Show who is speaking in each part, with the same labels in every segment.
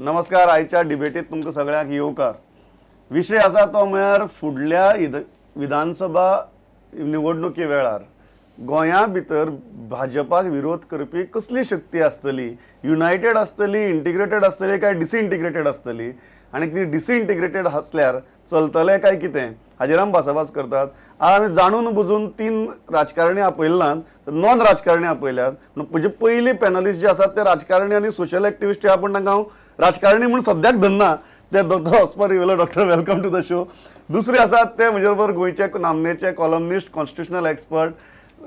Speaker 1: नमस्कार. आयच्या डिबेटीत तुमकां सगळ्यांक येवकार. विशय आसा तो म्हळ्यार फुडल्या विधानसभा निवडणुके वेळार गोंया भितर भाजपाक विरोध करपी कसली शक्ती आसतली, युनायटेड आसतली, इंटिग्रेटेड आसतली काय डिसइंटिग्रेटेड आसतली, आनी ती डिसइंटिग्रेटेड आसल्यार चलतलें काय कितें हाजेर आमी भासाभास करतात. आमी जाणून बुजून 3 राजकारणी आपयलात, नॉन राजकारणी आपयल्यात. म्हणजे पयली पॅनलिस्ट जे आसात ते राजकारणी आनी सोशल एक्टिविस्ट आपण तांकां हांव राजकारणी म्हणून सद्याक धरना. ते डॉक्टर ऑस्पर रिवेलो. Doctor welcome to the show. दुसरे आसात ते म्हजे बरोबर गोंयचे नामनेचे कॉलमनिस्ट, कॉन्स्टिट्युशनल एक्सपर्ट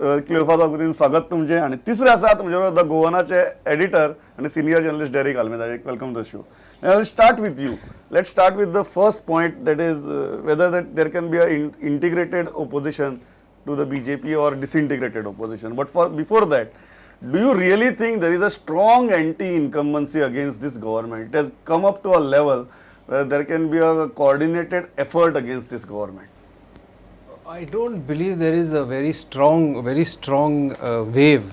Speaker 1: क्लियोफा जागुतीन स्वागत तुमचे. आणि तिसरे आसात म्हजे बरोबर द गोवनाचे एडिटर आणि senior journalist Derek Almeida. Welcome to the show. I'll start with you. Let's start with the first point, that is whether that there can be an integrated opposition to the BJP or disintegrated opposition. But before that, do you really think there is a strong anti-incumbency against this government? It has come up to a level where there can be a coordinated effort against this government.
Speaker 2: I don't believe there is a very strong wave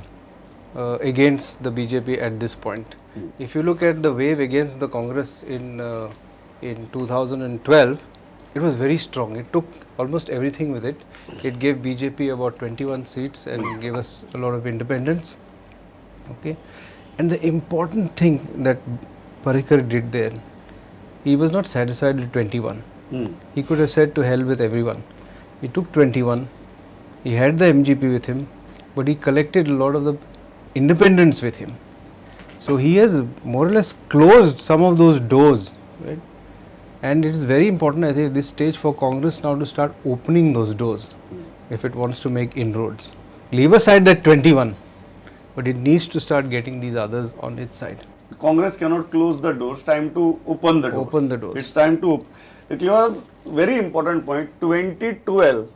Speaker 2: against the BJP at this point. If you look at the wave against the Congress in 2012, it was very strong. It took almost everything with it. It gave BJP about 21 seats and gave us a lot of independence. Okay, and the important thing that Parrikar did there, he was not satisfied with 21. He could have said to hell with everyone. He took 21. He had the MGP with him, but he collected a lot of the independents with him. So he has more or less closed some of those doors, right? And it is very important, I think, at this stage for Congress now to start opening those doors if it wants to make inroads. Leave aside that 21, but it needs to start getting these others on its side.
Speaker 1: Congress cannot close the doors. Time to open the doors.
Speaker 2: Open the doors.
Speaker 1: It's time to. Very important point. 2012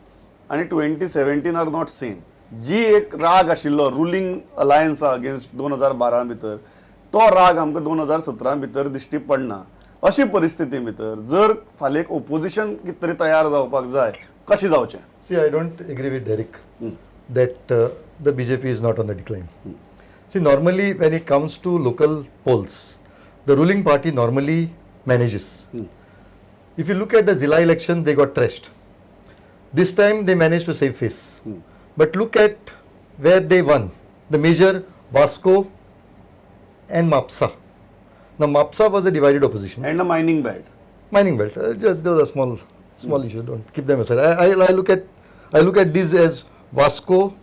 Speaker 1: and 2017 are not same. जी एक राग आशिल्लो ruling alliance against 2012 भितर, तो राग आमकां 2017 भितर दिश्टी पडना. अशी परिस्थिती भितर जर फाल्यां एक ओपोजिशन कितें तरी तयार जावपाक जाय, कशें जावचें?
Speaker 3: See, I don't agree with Derek that the BJP is not on the decline. See, normally when it comes to local polls, the ruling party normally manages. If you look at the Zilla election, they got thrashed. This time they managed to save face. But look at where they won. The major, Vasco and Mapsa. Now Mapsa was a divided opposition.
Speaker 1: And a mining belt.
Speaker 3: Mining belt. Those are small issues. Don't keep them aside. I look at these as Vasco,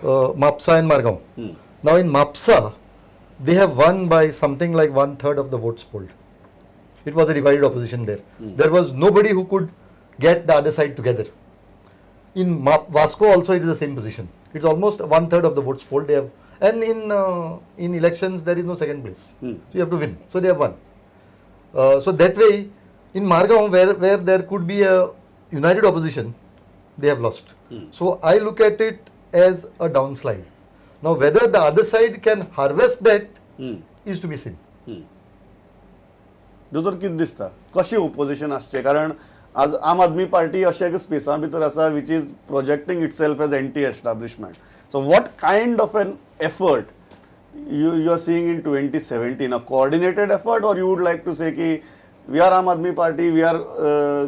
Speaker 3: Mapsa and Margam. Now in Mapsa, they have won by something like 1/3 of the votes polled. It was a divided opposition there. There was nobody who could get the other side together. In Vasco also it is the same position. It's almost 1/3 of the votes polled they have, and in elections there is no second place. So you have to win. So they have won. So that way, in Margam where there could be a united opposition, they have lost. So I look at it as a downslide. Now whether the other side can harvest that is to be seen.
Speaker 1: दोतोर कितें दिसता कशें opposition आसचें? कारण आज आम आदमी party अशें एक स्पेसा भितर आसा which is projecting itself as anti establishment. So what kind of an effort you are seeing in 2017? A coordinated effort, or you would like to say ki we are Aam Aadmi Party, we are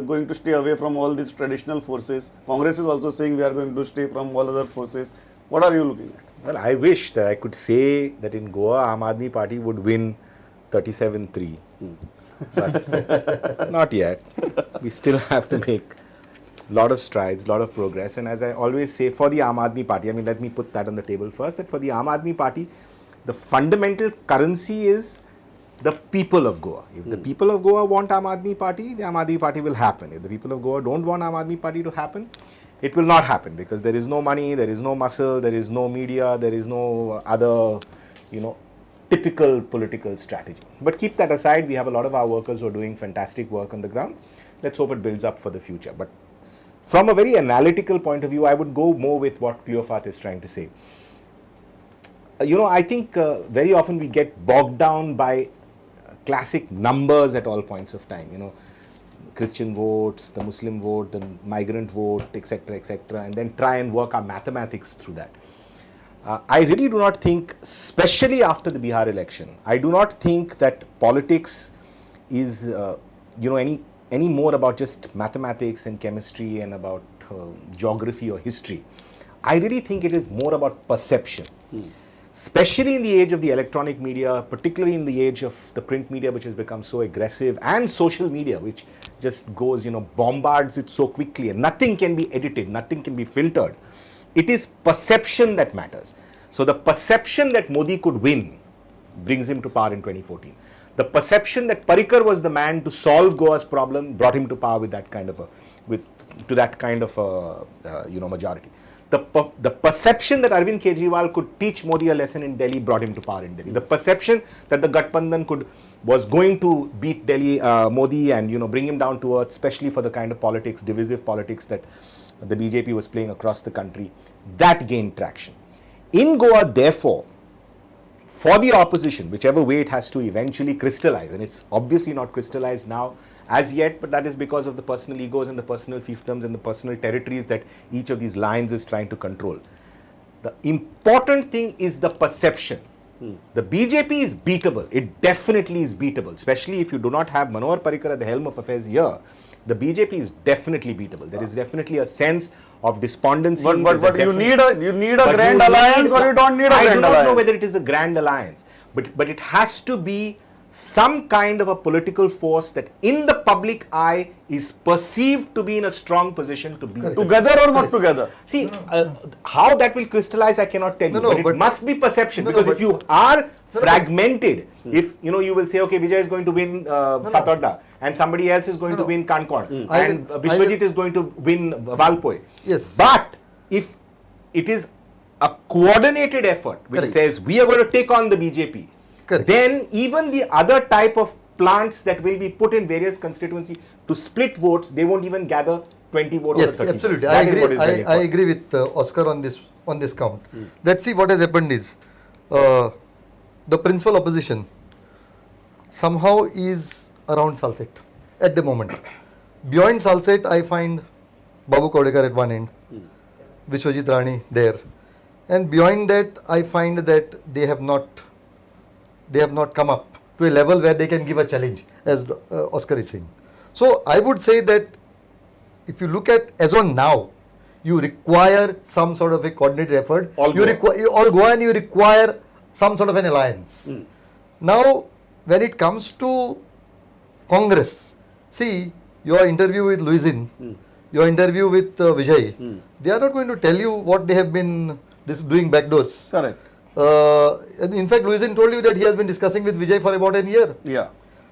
Speaker 1: going to stay away from all these traditional forces? Congress is also saying we are going to stay from all other forces. What are you looking at?
Speaker 4: Well, I wish that I could say that in Goa, Aam Aadmi Party would win 37-3. But not yet. We still have to make a lot of strides, a lot of progress. And as I always say, for the Aam Aadmi Party, I mean, let me put that on the table first, that for the Aam Aadmi Party, the fundamental currency is the people of Goa. If the people of Goa want Aam Aadmi Party, the Aam Aadmi Party will happen. If the people of Goa don't want Aam Aadmi Party to happen, it will not happen, because there is no money, there is no muscle, there is no media, there is no other, typical political strategy. But keep that aside, we have a lot of our workers who are doing fantastic work on the ground. Let's hope it builds up for the future. But from a very analytical point of view, I would go more with what Cleofart is trying to say. I think very often we get bogged down by classic numbers at all points of time. Christian votes, the Muslim vote, the migrant vote, etc., etc., and then try and work our mathematics through that. I really do not think, especially after the Bihar election, I do not think that politics is, any more about just mathematics and chemistry and about geography or history. I really think it is more about perception. Especially in the age of the electronic media, particularly in the age of the print media, which has become so aggressive, and social media, which just goes, bombards it so quickly, and nothing can be edited, nothing can be filtered. It is perception that matters. So the perception that Modi could win brings him to power in 2014. The perception that Parrikar was the man to solve Goa's problem brought him to power with that kind of majority. The perception that Arvind Kejriwal could teach Modi a lesson in Delhi brought him to power in Delhi. The perception that the Gathbandhan was going to beat Delhi, Modi, and bring him down to earth, especially for the kind of politics, divisive politics that the BJP was playing across the country, that gained traction. In Goa, therefore, for the opposition, whichever way it has to eventually crystallize, and it's obviously not crystallized now as yet, but that is because of the personal egos and the personal fiefdoms and the personal territories that each of these lines is trying to control. The important thing is the perception. The BJP is beatable. It definitely is beatable, especially if you do not have Manohar Parrikar at the helm of affairs here. The BJP is definitely beatable. There is definitely a sense of despondency.
Speaker 1: But you need a grand alliance, or you don't need a grand alliance?
Speaker 4: I do not know whether it is a grand alliance, but it has to be some kind of a political force that in the public eye is perceived to be in a strong position to be
Speaker 1: together or not together.
Speaker 4: See, how that will crystallize, I cannot tell you, but it must be perception, because if you are fragmented, if you will say, okay, Vijay is going to win Fatorda, and somebody else is going to win Kankorn, and Vishwajit is going to win Valpoi.
Speaker 3: Yes.
Speaker 4: But if it is a coordinated effort which says we are going to take on the BJP, then even the other type of plants that will be put in various constituencies to split votes, they won't even gather 20 votes or 30
Speaker 3: absolutely.
Speaker 4: votes.
Speaker 3: I agree with Oscar on this count. Let's see what has happened is the principal opposition somehow is around Salset at the moment. Beyond Salset, I find Babu Kodekar at one end, Vishwajit Rani there, and beyond that, I find that they have not come up to a level where they can give a challenge, as Oscar is saying. So I would say that if you look at as on now, you require some sort of a coordinated effort. All Goa, and you require some sort of an alliance. Now, when it comes to Congress, see your interview with Luizin, your interview with Vijay, they are not going to tell you what they have been doing backdoors.
Speaker 1: Correct.
Speaker 3: In fact, Luizin told you that he has been discussing with Vijay for about a year.
Speaker 1: Yeah.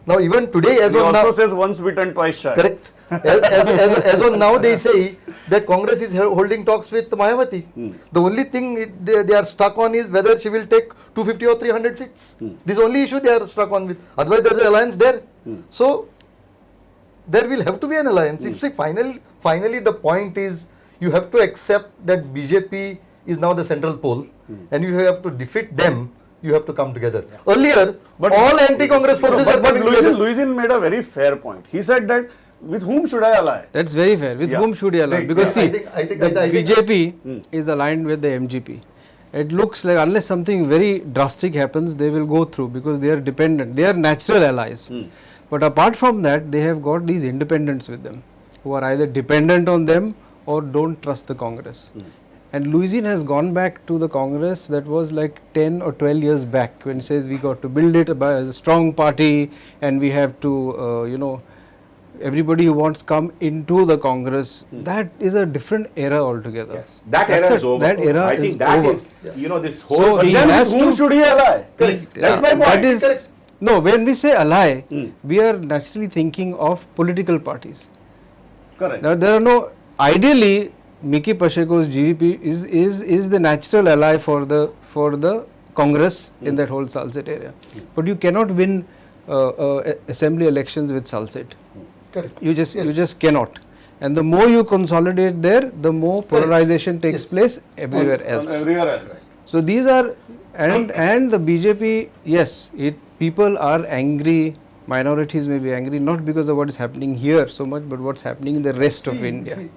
Speaker 3: Now, even today, as
Speaker 1: he
Speaker 3: on now,
Speaker 1: also says once bitten, twice shy.
Speaker 3: Correct. As on now, they say that Congress is holding talks with Mayawati. The only thing they are stuck on is whether she will take 250 or 300 seats. This is the only issue they are stuck on with. Otherwise, there is an alliance there. So, there will have to be an alliance. If say finally the point is you have to accept that BJP is now the central pole, and you have to defeat them. You have to come together. Earlier, all anti-Congress forces were coming together.
Speaker 1: Luizin made a very fair point. He said that with whom should I ally?
Speaker 2: That's very fair. With whom should he ally? Because see, the BJP is aligned with the MGP. It looks like unless something very drastic happens, they will go through because they are dependent. They are natural allies. But apart from that, they have got these independents with them who are either dependent on them or don't trust the Congress. And Luizin has gone back to the Congress that was like 10 or 12 years back when he says we got to build it as a strong party and we have to, everybody who wants come into the Congress. That is a different era altogether.
Speaker 4: Yes. That era is over.
Speaker 2: That era
Speaker 4: I think
Speaker 2: is
Speaker 4: that
Speaker 2: over.
Speaker 4: is, this whole...
Speaker 2: So he
Speaker 1: then
Speaker 2: has
Speaker 1: with whom should he ally? That's my point.
Speaker 2: No, when we say ally, we are naturally thinking of political parties.
Speaker 1: Correct.
Speaker 2: Now, there are no, ideally, Miki Pacheco's GVP is the natural ally for the Congress in that whole Salset area. But you cannot win assembly elections with Salset.
Speaker 3: Correct.
Speaker 2: You just cannot. And the more you consolidate there, the more polarization takes place everywhere else.
Speaker 1: Everywhere else.
Speaker 2: So these are and the BJP, yes, people are angry. Minorities may be angry not because of what is happening here so much, but what's happening in the rest of India.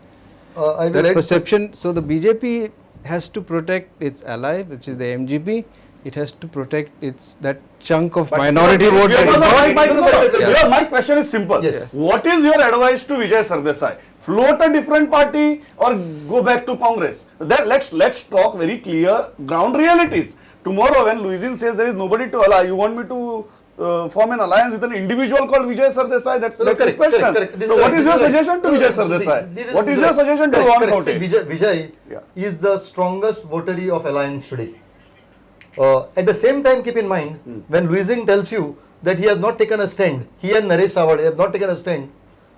Speaker 2: That perception. So the BJP has to protect its ally, which is the MGP. It has to protect its that chunk of minority vote.
Speaker 1: Yeah,
Speaker 2: that is not-
Speaker 1: yeah, my question is simple.
Speaker 3: Yes.
Speaker 1: What is your advice to Vijay Sardesai? Float a different party or go back to Congress? Then let's talk very clear ground realities. Tomorrow when Luisin says there is nobody to ally, you want me to form an alliance with an individual called Vijay Sardesai? That's his
Speaker 3: Correct,
Speaker 1: question.
Speaker 3: correct. This
Speaker 1: So
Speaker 3: is
Speaker 1: what
Speaker 3: right,
Speaker 1: is
Speaker 3: this
Speaker 1: your
Speaker 3: is right.
Speaker 1: suggestion to
Speaker 3: No,
Speaker 1: Vijay
Speaker 3: no, see,
Speaker 1: Sardesai?
Speaker 3: this
Speaker 1: What is
Speaker 3: right.
Speaker 1: your suggestion to
Speaker 3: Correct,
Speaker 1: Rohan
Speaker 3: correct.
Speaker 1: County?
Speaker 3: See, Vijay
Speaker 1: Yeah.
Speaker 3: is the strongest votary of alliance today. At the same time, keep in mind, when Luisin tells you that he has not taken a stand, he and Naresh Sawad have not taken a stand,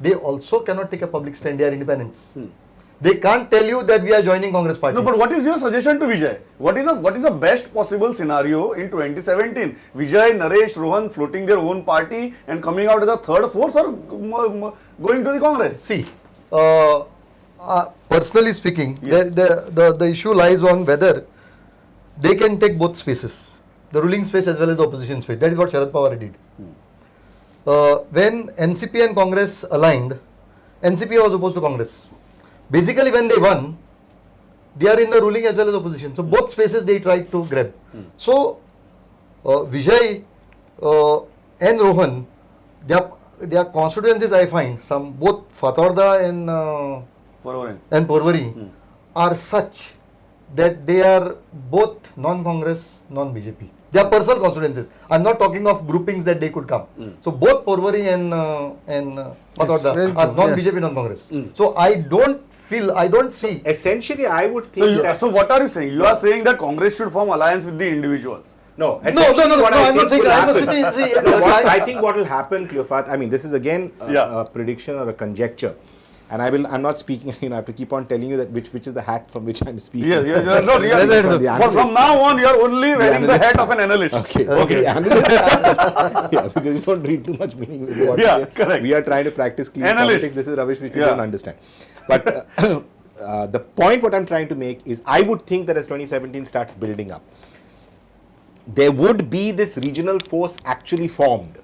Speaker 3: they also cannot take a public stand, they are independents. They can't tell you that we are joining Congress party.
Speaker 1: No, but what is your suggestion to Vijay? What is the best possible scenario in 2017? Vijay, Naresh, Rohan floating their own party and coming out as a third force, or going to the Congress?
Speaker 3: See, personally speaking,
Speaker 1: Yes.
Speaker 3: the issue lies on whether they can take both spaces, the ruling space as well as the opposition space. That is what Sharad Pawar did. When NCP and Congress aligned, NCP was opposed to Congress. Basically, when they won, they are in the ruling as well as opposition. So both spaces they tried to grab. So Vijay and Rohan, their constituencies, I find, both Fatorda and Porvari are such that they are both non-Congress, non-BJP. They are personal constituencies. I'm not talking of groupings that they could come. So both Porvari and Fatorda
Speaker 2: very
Speaker 3: are
Speaker 2: good,
Speaker 3: non-BJP, non-Congress. So I don't see.
Speaker 4: Essentially, I would think that.
Speaker 1: So what are you saying? You are saying that Congress should form alliance with the individuals.
Speaker 4: No,
Speaker 3: No,
Speaker 4: essentially what I
Speaker 3: I'm not
Speaker 4: think
Speaker 3: saying.
Speaker 4: will
Speaker 3: I'm not
Speaker 4: happen-
Speaker 3: saying.
Speaker 4: No, I think what will happen, Cleophas, I mean, this is again
Speaker 1: Yeah.
Speaker 4: a prediction or a conjecture. And I'm not speaking, I have to keep on telling you that which is the hat from which I'm speaking.
Speaker 1: Yes, no,
Speaker 4: From the
Speaker 1: from
Speaker 4: analyst.
Speaker 1: now on, you are only wearing the
Speaker 4: analyst.
Speaker 1: hat of an analyst.
Speaker 4: Okay. Yeah, because you don't read too much meaning into what
Speaker 1: Yeah,
Speaker 4: we say.
Speaker 1: correct.
Speaker 4: We are trying to practice clean
Speaker 1: Analyst.
Speaker 4: politics. This is rubbish which we
Speaker 1: Yeah.
Speaker 4: don't understand. But the point what I'm trying to make is I would think that as 2017 starts building up, there would be this regional force actually formed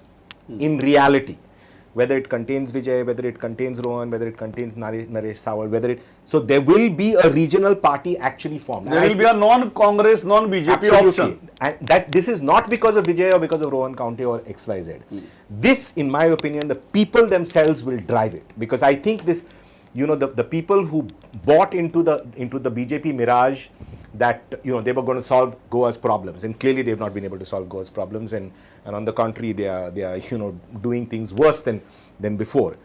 Speaker 4: in reality. Whether it contains Vijay, whether it contains Rohan, whether it contains Naresh Sawad, so there will be a regional party actually formed.
Speaker 1: There will be a non-Congress, non-BJP option.
Speaker 4: And that this is not because of Vijay or because of Rohan County or XYZ. This, in my opinion, the people themselves will drive it. Because I think this, the people who bought into the BJP mirage that, they were going to solve Goa's problems. And clearly they've not been able to solve Goa's problems. And on the contrary, they are doing things worse than before.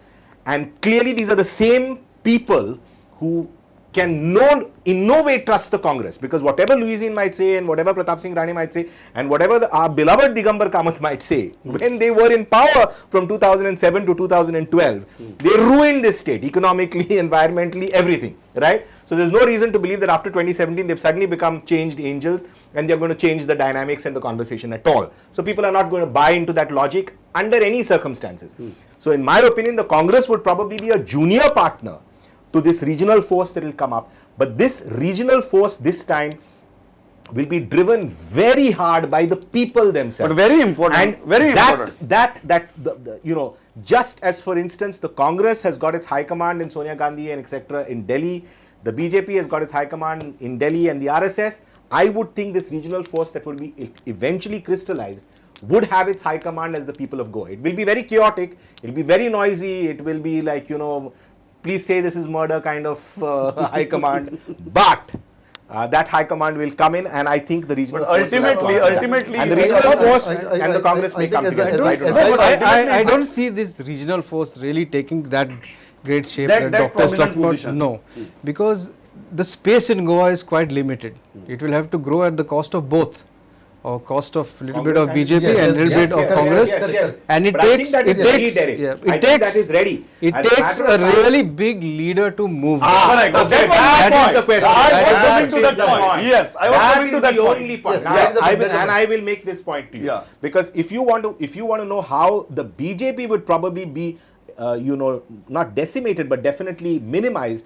Speaker 4: And clearly these are the same people who can in no way trust the Congress, because whatever Luisin might say and whatever Pratap Singh Rane might say and whatever our beloved Digambar Kamath might say, when they were in power from 2007 to 2012, they ruined this state economically, environmentally, everything, right? So there's no reason to believe that after 2017 they've suddenly become changed angels and they're going to change the dynamics and the conversation at all. So people are not going to buy into that logic under any circumstances. So in my opinion, the Congress would probably be a junior partner to this regional force that will come up. But this regional force this time will be driven very hard by the people themselves.
Speaker 1: But very important,
Speaker 4: And
Speaker 1: very important.
Speaker 4: Just as for instance, the Congress has got its high command in Sonia Gandhi and etc. in Delhi, the BJP has got its high command in Delhi and the RSS. I would think this regional force that will be eventually crystallized would have its high command as the people of Goa. It will be very chaotic, it will be very noisy, it will be like, please say this is murder kind of high command, but that high command will come in, and I think the regional
Speaker 1: But
Speaker 4: force will have to
Speaker 1: ultimately,
Speaker 4: and the regional force
Speaker 3: I-
Speaker 4: and the Congress
Speaker 3: I
Speaker 4: may
Speaker 3: think
Speaker 4: come
Speaker 3: as a-
Speaker 4: together.
Speaker 3: as a-
Speaker 4: I don't
Speaker 3: as
Speaker 4: know.
Speaker 3: a-
Speaker 1: But
Speaker 2: I don't see this regional force really taking that great shape
Speaker 1: That
Speaker 2: Dr.
Speaker 1: prominent
Speaker 2: Stucknott.
Speaker 1: position.
Speaker 2: No, because the space in Goa is quite limited. It will have to grow at the cost of both, or cost of little bit of
Speaker 4: Congress
Speaker 2: BJP
Speaker 3: and-
Speaker 2: and little
Speaker 3: yes,
Speaker 2: bit of
Speaker 3: yes,
Speaker 2: Congress.
Speaker 3: yes.
Speaker 2: And it
Speaker 4: But I think
Speaker 2: takes,
Speaker 4: that
Speaker 2: it
Speaker 4: is ready,
Speaker 2: takes,
Speaker 4: Derek.
Speaker 2: yeah,
Speaker 4: I
Speaker 2: it
Speaker 4: think
Speaker 2: takes,
Speaker 4: that is ready.
Speaker 2: it
Speaker 4: As a
Speaker 2: takes
Speaker 4: matter
Speaker 2: a
Speaker 4: of fact-
Speaker 2: really big leader to move.
Speaker 1: Correct.
Speaker 4: Okay,
Speaker 1: That was
Speaker 4: that
Speaker 1: my
Speaker 4: is
Speaker 1: point.
Speaker 4: the question.
Speaker 1: I was
Speaker 4: That
Speaker 1: coming to
Speaker 4: is
Speaker 1: that
Speaker 4: the
Speaker 1: point. Yes, I was coming to that
Speaker 4: is the
Speaker 1: point.
Speaker 4: only point.
Speaker 3: Yes,
Speaker 4: Now,
Speaker 3: that is the
Speaker 4: I
Speaker 3: point.
Speaker 4: will,
Speaker 3: That is
Speaker 4: and
Speaker 3: the
Speaker 4: I will make this point to you.
Speaker 1: Yeah.
Speaker 4: Because if you want to know how the BJP would probably be, not decimated, but definitely minimized,